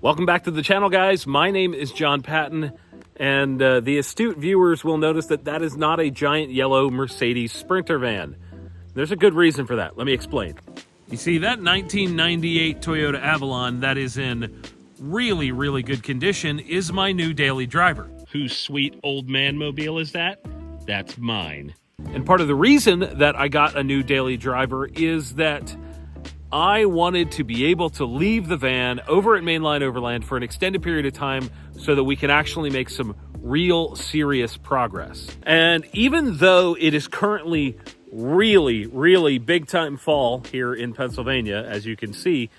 Welcome back to the channel, guys. My name is John Patton, and the astute viewers will notice that is not a giant yellow Mercedes Sprinter van. There's a good reason for that. Let me explain. You see, that 1998 Toyota Avalon that is in really, really good condition is my new daily driver. Whose sweet old man mobile is that? That's mine. And part of the reason that I got a new daily driver is that I wanted to be able to leave the van over at Mainline Overland for an extended period of time so that we can actually make some real serious progress. And even though it is currently really, really big time fall here in Pennsylvania, as you can see,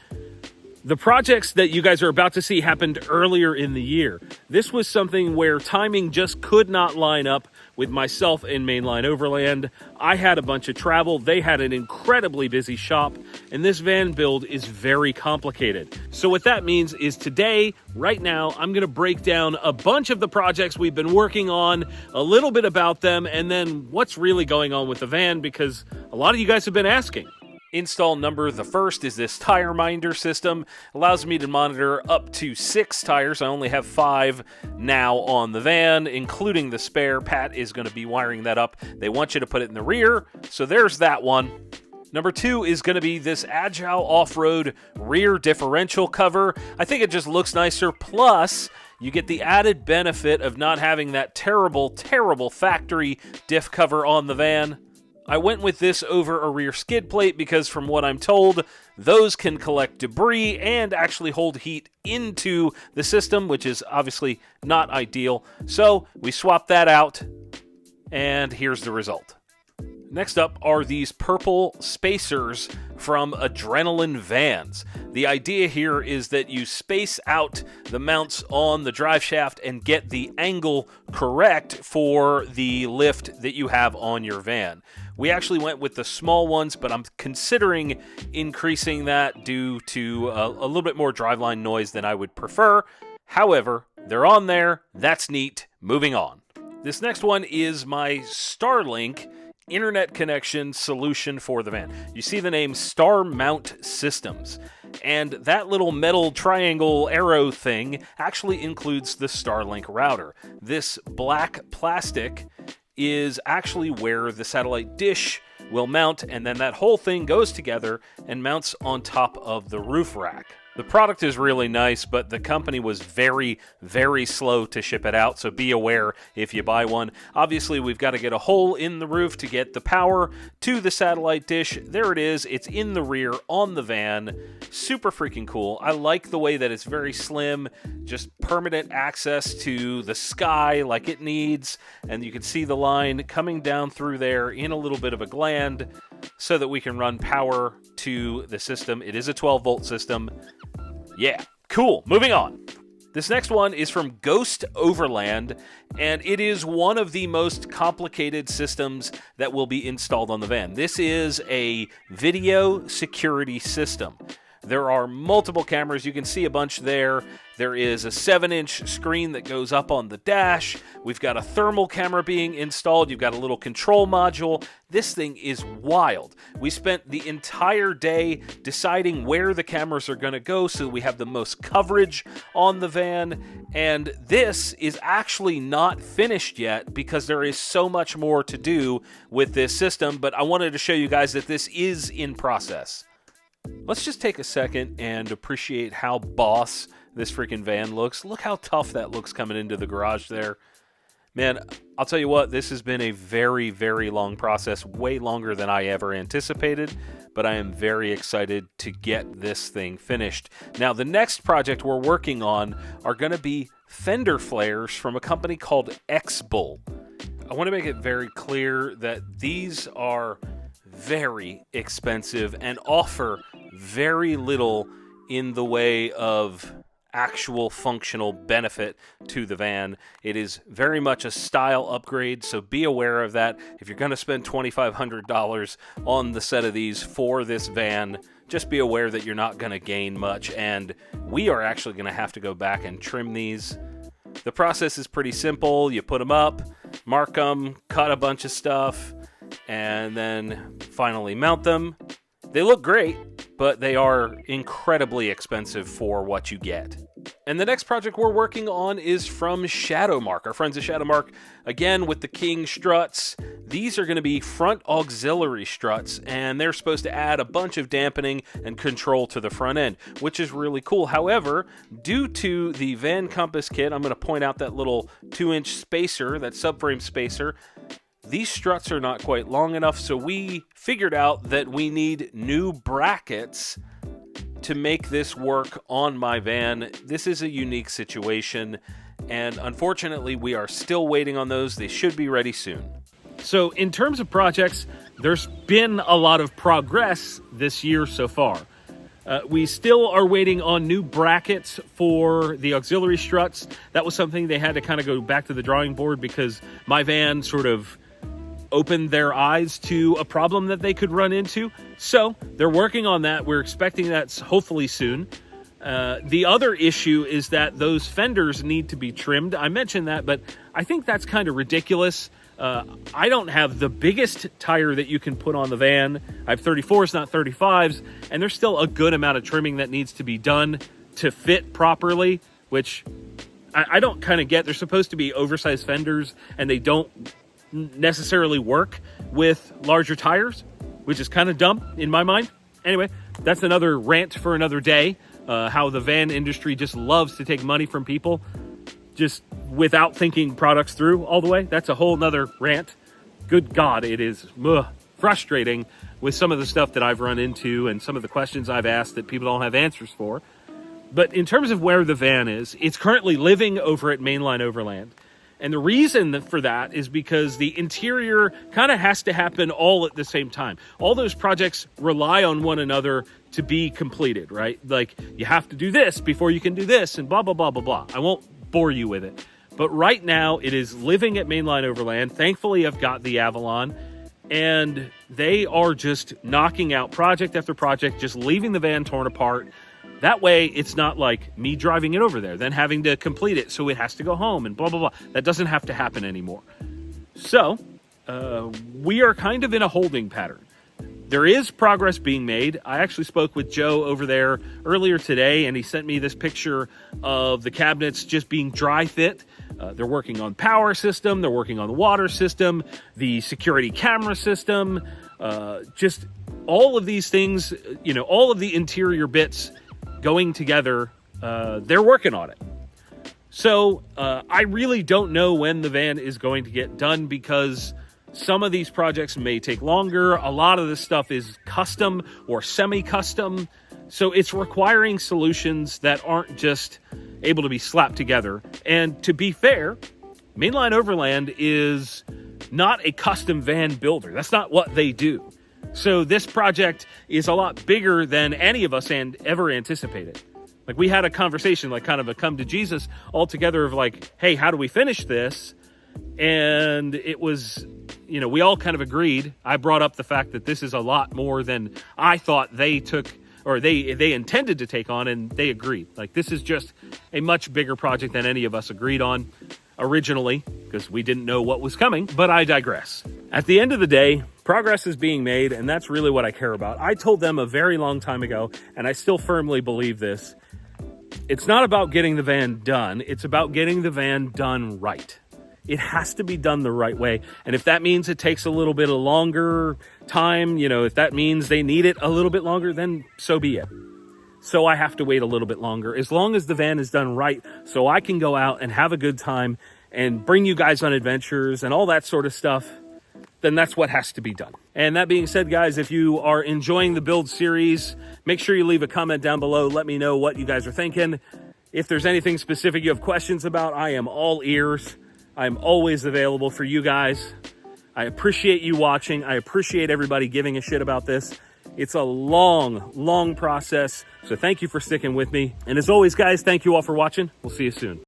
the projects that you guys are about to see happened earlier in the year. This was something where timing just could not line up with myself and Mainline Overland. I had a bunch of travel. They had an incredibly busy shop, and this van build is very complicated. So what that means is today, right now, I'm gonna break down a bunch of the projects we've been working on, a little bit about them, and then what's really going on with the van, because a lot of you guys have been asking. Install number the first is this tire minder system. Allows me to monitor up to 6 tires. I only have 5 now on the van, including the spare. Pat is going to be wiring that up. They want you to put it in the rear, so there's that one. Number 2 is going to be this Agile Off-Road rear differential cover. I think it just looks nicer, plus you get the added benefit of not having that terrible, terrible factory diff cover on the van. I went with this over a rear skid plate because from what I'm told, those can collect debris and actually hold heat into the system, which is obviously not ideal. So we swapped that out, and here's the result. Next up are these purple spacers from Adrenaline Vans. The idea here is that you space out the mounts on the drive shaft and get the angle correct for the lift that you have on your van. We actually went with the small ones, but I'm considering increasing that due to a little bit more driveline noise than I would prefer. However, they're on there. That's neat. Moving on. This next one is my Starlink internet connection solution for the van. You see the name Star Mount Systems, and that little metal triangle arrow thing actually includes the Starlink router. This black plastic is actually where the satellite dish will mount, and then that whole thing goes together and mounts on top of the roof rack. The product is really nice, but the company was very, very slow to ship it out, so be aware if you buy one. Obviously, we've got to get a hole in the roof to get the power to the satellite dish. There it is. It's in the rear on the van. Super freaking cool. I like the way that it's very slim, just permanent access to the sky like it needs, and you can see the line coming down through there in a little bit of a gland so that we can run power to the system. It is a 12-volt system. Yeah, cool. Moving on. This next one is from Ghost Overland, and it is one of the most complicated systems that will be installed on the van. This is a video security system. There are multiple cameras. You can see a bunch there. There is a 7-inch screen that goes up on the dash. We've got a thermal camera being installed. You've got a little control module. This thing is wild. We spent the entire day deciding where the cameras are going to go so we have the most coverage on the van. And this is actually not finished yet because there is so much more to do with this system. But I wanted to show you guys that this is in process. Let's just take a second and appreciate how boss this freaking van looks. Look how tough that looks coming into the garage there. Man, I'll tell you what, this has been a very, very long process, way longer than I ever anticipated, but I am very excited to get this thing finished. Now, the next project we're working on are going to be fender flares from a company called X-Bull. I want to make it very clear that these are very expensive and offer very little in the way of actual functional benefit to the van. It is very much a style upgrade, so be aware of that. If you're going to spend $2,500 on the set of these for this van, just be aware that you're not going to gain much, and we are actually going to have to go back and trim these. The process is pretty simple. You put them up, mark them, cut a bunch of stuff, and then finally mount them. They look great, but they are incredibly expensive for what you get. And the next project we're working on is from Shadowmark. Our friends at Shadowmark, again, with the King struts. These are going to be front auxiliary struts, and they're supposed to add a bunch of dampening and control to the front end, which is really cool. However, due to the Van Compass kit, I'm going to point out that little 2-inch spacer, that subframe spacer. These struts are not quite long enough, so we figured out that we need new brackets to make this work on my van. This is a unique situation, and unfortunately, we are still waiting on those. They should be ready soon. So in terms of projects, there's been a lot of progress this year so far. We still are waiting on new brackets for the auxiliary struts. That was something they had to kind of go back to the drawing board because my van sort of opened their eyes to a problem that they could run into. So they're working on that. We're expecting that hopefully soon. The other issue is that those fenders need to be trimmed. I mentioned that, but I think that's kind of ridiculous. I don't have the biggest tire that you can put on the van. I have 34s, not 35s, and there's still a good amount of trimming that needs to be done to fit properly, which I don't kind of get. They're supposed to be oversized fenders, and they don't necessarily work with larger tires, which is kind of dumb in my mind. Anyway, that's another rant for another day. How the van industry just loves to take money from people just without thinking products through all the way. That's a whole nother rant. Good God, it is frustrating with some of the stuff that I've run into and some of the questions I've asked that people don't have answers for. But in terms of where the van is, it's currently living over at Mainline Overland. And the reason for that is because the interior kind of has to happen all at the same time. All those projects rely on one another to be completed, right? Like, you have to do this before you can do this and blah, blah, blah, blah, blah. I won't bore you with it. But right now, it is living at Mainline Overland. Thankfully, I've got the Avalon. And they are just knocking out project after project, just leaving the van torn apart. That way, it's not like me driving it over there, then having to complete it, so it has to go home and blah, blah, blah. That doesn't have to happen anymore. So, we are kind of in a holding pattern. There is progress being made. I actually spoke with Joe over there earlier today, and he sent me this picture of the cabinets just being dry fit. They're working on power system, they're working on the water system, the security camera system, just all of these things, all of the interior bits going together, they're working on it. So I really don't know when the van is going to get done because some of these projects may take longer. A lot of this stuff is custom or semi-custom. So it's requiring solutions that aren't just able to be slapped together. And to be fair, Mainline Overland is not a custom van builder. That's not what they do. So this project is a lot bigger than any of us ever anticipated. Like, we had a conversation, like kind of a come to Jesus all together of like, hey, how do we finish this? And it was, we all kind of agreed. I brought up the fact that this is a lot more than I thought they took, or they intended to take on, and they agreed. Like, this is just a much bigger project than any of us agreed on originally, because we didn't know what was coming, but I digress. At the end of the day, progress is being made, and that's really what I care about. I told them a very long time ago, and I still firmly believe this. It's not about getting the van done. It's about getting the van done right. It has to be done the right way. And if that means it takes a little bit of longer time, if that means they need it a little bit longer, then so be it. So I have to wait a little bit longer, as long as the van is done right, so I can go out and have a good time and bring you guys on adventures and all that sort of stuff. Then that's what has to be done. And that being said, guys, if you are enjoying the build series, make sure you leave a comment down below. Let me know what you guys are thinking. If there's anything specific you have questions about, I am all ears. I'm always available for you guys. I appreciate you watching. I appreciate everybody giving a shit about this. It's a long, long process. So thank you for sticking with me. And as always, guys, thank you all for watching. We'll see you soon.